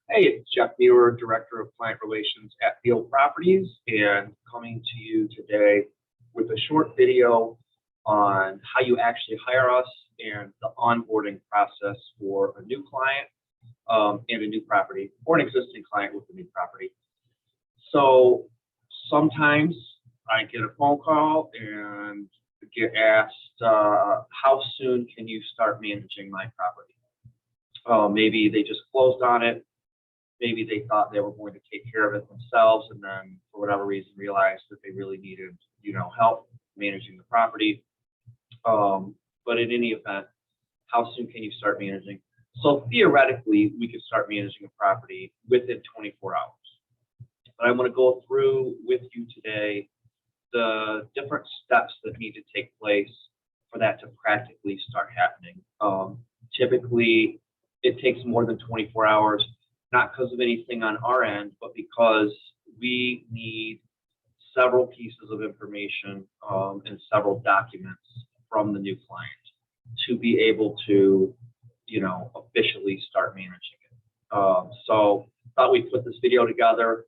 Hey, it's Jeff Muir, Director of Client Relations at Field Properties, and coming to you today with a short video on how you actually hire us and the onboarding process for a new client and a new property, or an existing client with a new property. So sometimes I get a phone call and get asked, how soon can you start managing my property? Maybe they just closed on it. Maybe they thought they were going to take care of it themselves, and then for whatever reason realized that they really needed, help managing the property. But in any event, how soon can you start managing? So theoretically, we could start managing a property within 24 hours. But I want to go through with you today the different steps that need to take place for that to practically start happening. Typically, it takes more than 24 hours, not because of anything on our end, but because we need several pieces of information and several documents from the new client to be able to, officially start managing it. So I thought we'd put this video together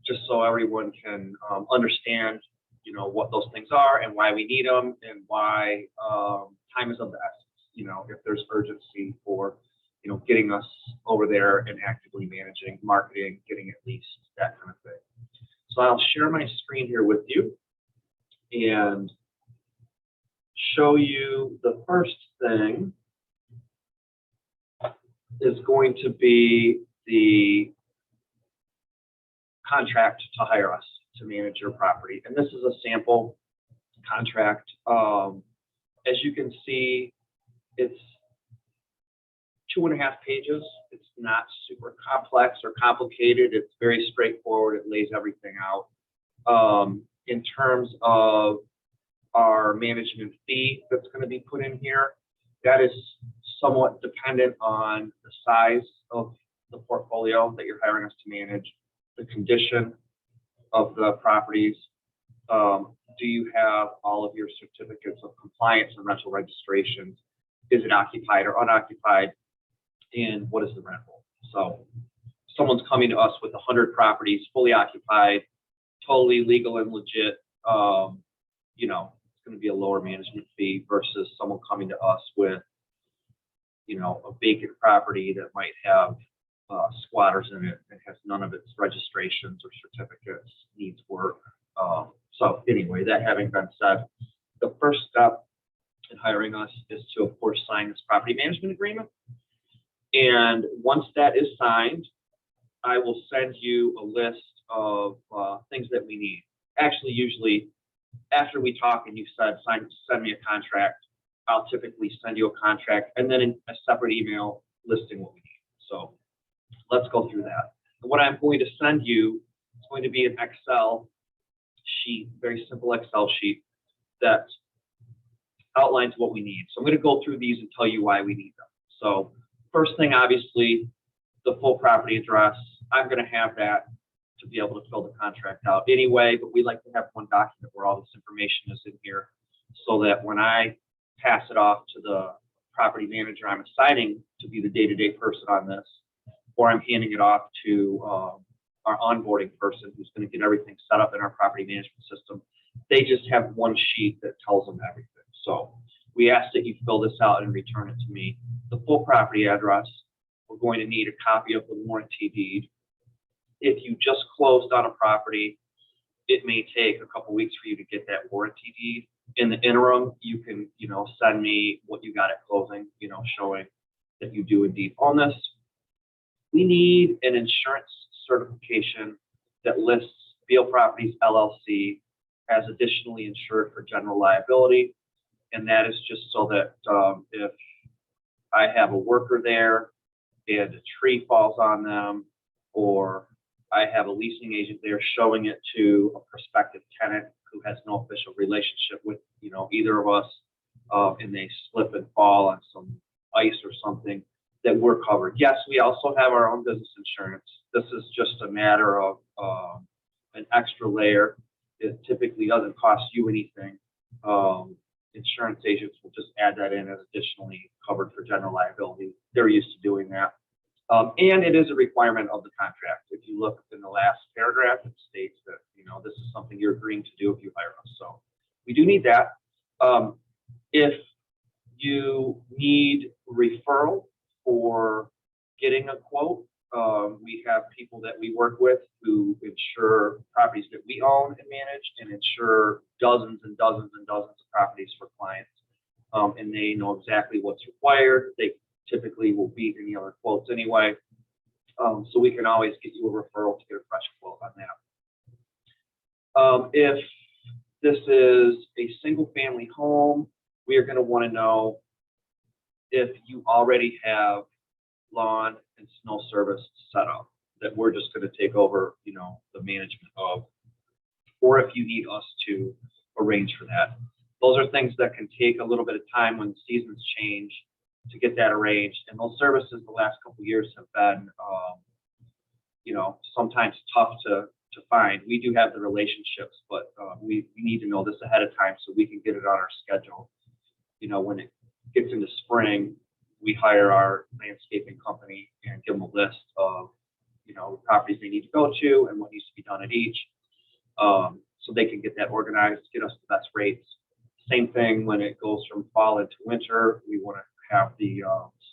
just so everyone can understand, what those things are and why we need them and why time is of the essence, if there's urgency for getting us over there and actively managing, marketing, getting at least, that kind of thing. So I'll share my screen here with you and show you the first thing is going to be the contract to hire us to manage your property. And this is a sample contract. As you can see, it's 2.5 pages. It's not super complex or complicated. It's very straightforward. It lays everything out. In terms of our management fee that's going to be put in here, that is somewhat dependent on the size of the portfolio that you're hiring us to manage, the condition of the properties. Do you have all of your certificates of compliance and rental registrations? Is it occupied or unoccupied? And what is the rent roll? So someone's coming to us with 100 properties, fully occupied, totally legal and legit, it's going to be a lower management fee versus someone coming to us with, a vacant property that might have squatters in it and has none of its registrations or certificates, needs work. So anyway, that having been said, the first step in hiring us is to, of course, sign this property management agreement. And once that is signed, I will send you a list of things that we need. Actually, usually after we talk and you said, send me a contract, I'll typically send you a contract and then a separate email listing what we need. So let's go through that. And what I'm going to send you is going to be an Excel sheet, very simple Excel sheet that outlines what we need. So I'm going to go through these and tell you why we need them. So first thing, obviously, the full property address. I'm going to have that to be able to fill the contract out anyway, but we like to have one document where all this information is in here so that when I pass it off to the property manager I'm assigning to be the day-to-day person on this, or I'm handing it off to our onboarding person who's going to get everything set up in our property management system, they just have one sheet that tells them everything. So we ask that you fill this out and return it to me. The full property address, we're going to need a copy of the warranty deed. If you just closed on a property, it may take a couple weeks for you to get that warranty deed. In the interim, you can, send me what you got at closing, showing that you do indeed own this. We need an insurance certification that lists Field Properties LLC as additionally insured for general liability. And that is just so that if I have a worker there and a tree falls on them, or I have a leasing agent there showing it to a prospective tenant who has no official relationship with, either of us, and they slip and fall on some ice or something, that we're covered. Yes, we also have our own business insurance. This is just a matter of an extra layer. It typically doesn't cost you anything. Insurance agents will just add that in as additionally covered for general liability. They're used to doing that. And it is a requirement of the contract. If you look in the last paragraph, it states that, this is something you're agreeing to do if you hire us. So we do need that. If you need referral for getting a quote, we have people that we work with who insure properties that we own and manage and insure dozens and dozens and dozens of properties for clients. And they know exactly what's required. They typically will beat any other quotes anyway. So we can always get you a referral to get a fresh quote on that. If this is a single family home, we are going to want to know if you already have lawn and snow service set up that we're just going to take over, the management of, or if you need us to arrange for that. Those are things that can take a little bit of time when the seasons change to get that arranged. And those services the last couple of years have been, sometimes tough to find. We do have the relationships, but we need to know this ahead of time so we can get it on our schedule. When it gets into spring, we hire our landscaping company and give them a list of, the properties they need to go to and what needs to be done at each. So they can get that organized, get us the best rates. Same thing when it goes from fall into winter, we want to have the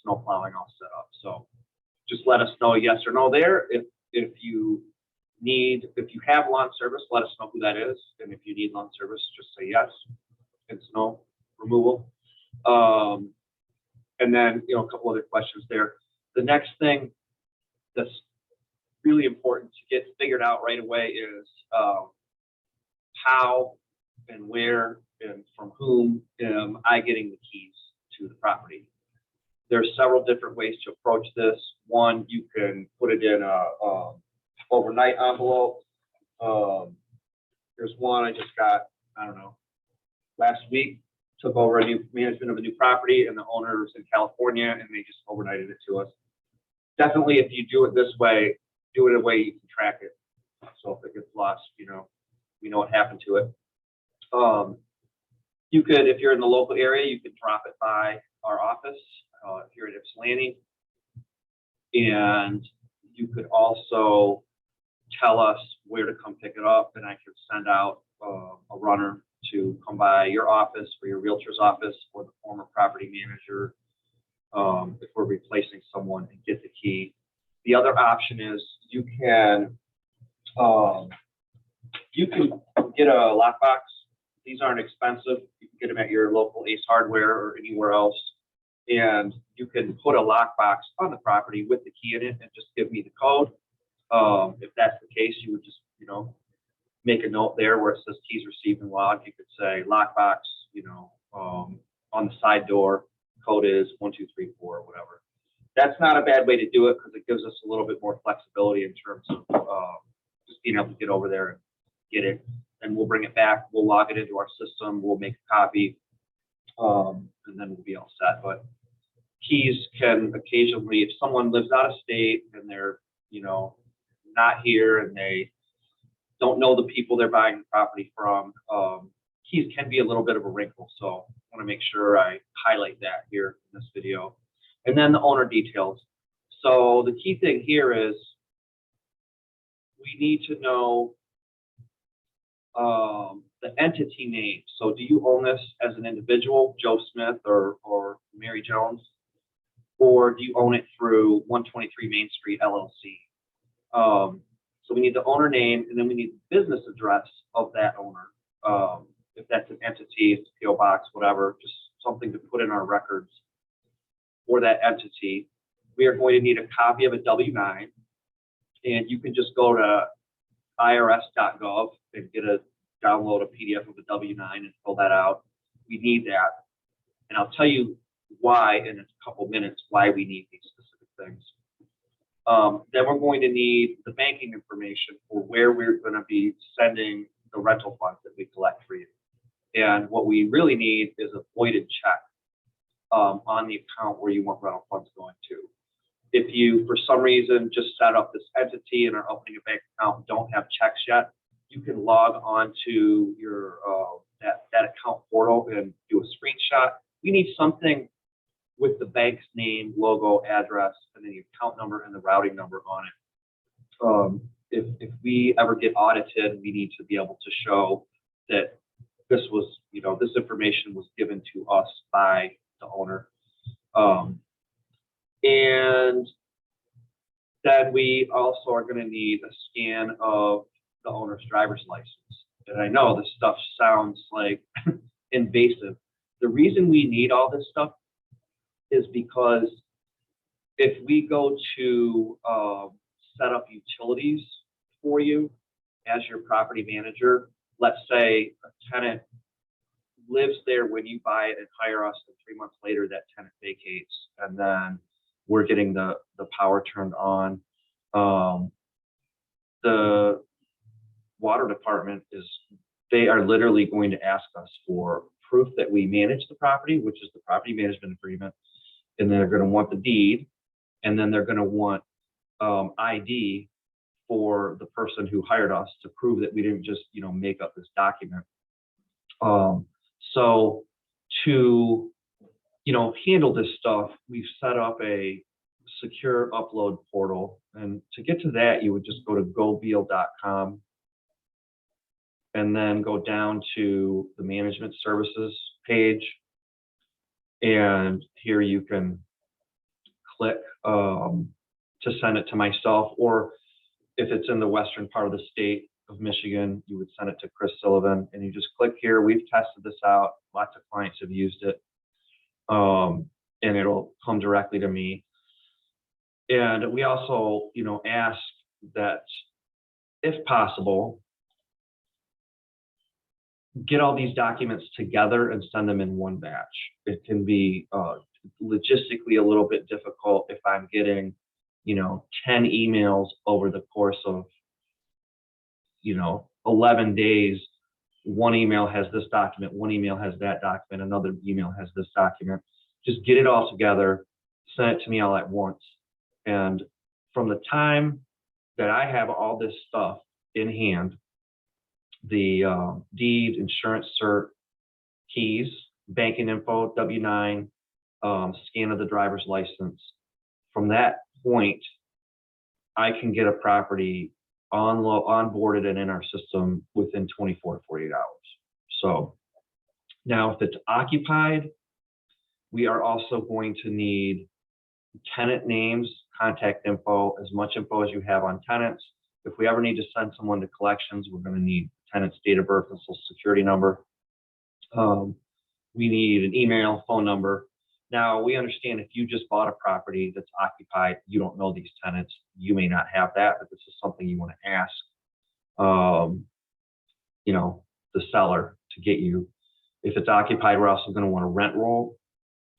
snow plowing all set up. So just let us know yes or no there. If you have lawn service, let us know who that is. And if you need lawn service, just say yes. And snow removal. And then, a couple other questions there. The next thing that's really important to get figured out right away is how and where and from whom am I getting the keys to the property. There's several different ways to approach this. One, you can put it in a overnight envelope. There's one I just got, last week. Took over a new management of a new property, and the owner's in California, and they just overnighted it to us. Definitely, if you do it this way, do it in a way you can track it. So if it gets lost, we know what happened to it. You could, if you're in the local area, you could drop it by our office if you're in Ypsilanti, and you could also tell us where to come pick it up, and I could send out a runner to come by your office or your realtor's office or the former property manager if we're replacing someone and get the key. The other option is you can get a lockbox. These aren't expensive. You can get them at your local Ace Hardware or anywhere else. And you can put a lockbox on the property with the key in it and just give me the code. If that's the case, you would just, make a note there where it says keys received and logged. You could say lockbox, on the side door, code is 1234 or whatever. That's not a bad way to do it because it gives us a little bit more flexibility in terms of just being able to get over there and get it. And we'll bring it back. We'll log it into our system. We'll make a copy, and then we'll be all set. But keys can occasionally, if someone lives out of state and they're, not here and they don't know the people they're buying the property from, keys can be a little bit of a wrinkle. So I want to make sure I highlight that here in this video. And then the owner details. So the key thing here is we need to know the entity name. So do you own this as an individual, Joe Smith or Mary Jones? Or do you own it through 123 Main Street LLC? So we need the owner name, and then we need the business address of that owner. If that's an entity, it's a PO box, whatever, just something to put in our records for that entity. We are going to need a copy of a W-9, and you can just go to irs.gov and download a PDF of a W-9 and fill that out. We need that, and I'll tell you why in a couple minutes why we need these specific things. Then we're going to need the banking information for where we're going to be sending the rental funds that we collect for you. And what we really need is a voided check on the account where you want rental funds going to. If you, for some reason, just set up this entity and are opening a bank account and don't have checks yet, you can log on to your that account portal and do a screenshot. We need something with the bank's name, logo, address, and then the account number and the routing number on it. If we ever get audited, we need to be able to show that this was, this information was given to us by the owner. And then we also are going to need a scan of the owner's driver's license. And I know this stuff sounds like invasive. The reason we need all this stuff is because if we go to set up utilities for you as your property manager, let's say a tenant lives there when you buy it and hire us, and 3 months later that tenant vacates, and then we're getting the power turned on. The water department they are literally going to ask us for proof that we manage the property, which is the property management agreement, and then they're going to want the deed, and then they're going to want ID for the person who hired us to prove that we didn't just make up this document. So to handle this stuff, we've set up a secure upload portal, and to get to that, you would just go to gobeal.com and then go down to the management services page, and here you can click to send it to myself, or if it's in the western part of the state of Michigan, you would send it to Chris Sullivan, and you just click here. We've tested this out. Lots of clients have used it, and it'll come directly to me. And we also, ask that, if possible, get all these documents together and send them in one batch. It can be logistically a little bit difficult if I'm getting 10 emails over the course of 11 days. One email has this document, one email has that document, another email has this document. Just get it all together, send it to me all at once. And from the time that I have all this stuff in hand, the deed, insurance cert, keys, banking info, W-9, scan of the driver's license, from that point, I can get a property onboarded and in our system within 24 to 48 hours. So now if it's occupied, we are also going to need tenant names, contact info, as much info as you have on tenants. If we ever need to send someone to collections, we're going to need tenant's date of birth and social security number. We need an email, phone number. Now, we understand if you just bought a property that's occupied, you don't know these tenants, you may not have that, but this is something you want to ask, the seller to get you. If it's occupied, we're also going to want a rent roll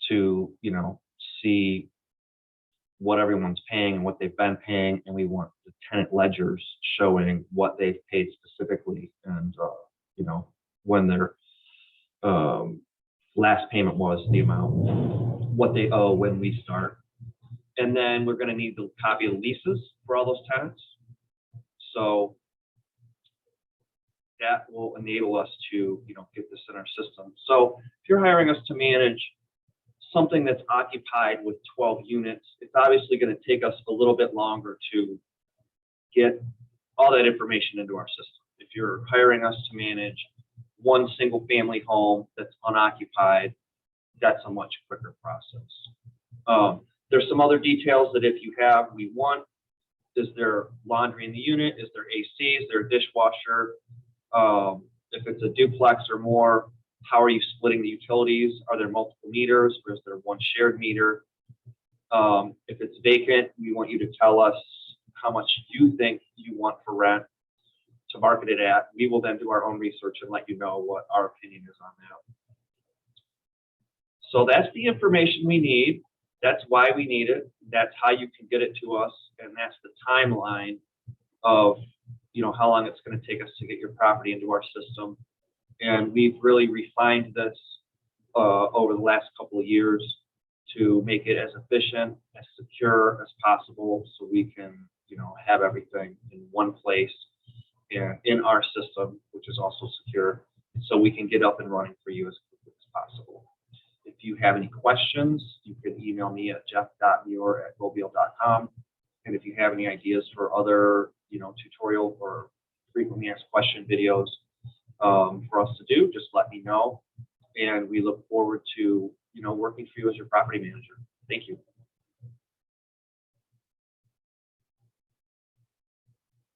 to, see what everyone's paying and what they've been paying, and we want the tenant ledgers showing what they've paid specifically and, when their last payment was, the amount, what they owe when we start. And then we're going to need the copy of the leases for all those tenants. So that will enable us to, get this in our system. So if you're hiring us to manage something that's occupied with 12 units, it's obviously going to take us a little bit longer to get all that information into our system. If you're hiring us to manage one single family home that's unoccupied, that's a much quicker process. There's some other details that if you have, we want. Is there laundry in the unit? Is there AC? Is there a dishwasher? If it's a duplex or more, how are you splitting the utilities? Are there multiple meters, or is there one shared meter? If it's vacant, we want you to tell us how much you think you want for rent to market it at. We will then do our own research and let you know what our opinion is on that. So that's the information we need. That's why we need it. That's how you can get it to us. And that's the timeline of, how long it's going to take us to get your property into our system. And we've really refined this over the last couple of years to make it as efficient, as secure as possible, so we can, have everything in one place and in our system, which is also secure, so we can get up and running for you as quickly as possible. If you have any questions, you can email me at jeff.muir@mobile.com. And if you have any ideas for other, tutorial or frequently asked question videos for us to do, just let me know. And we look forward to, working for you as your property manager. Thank you.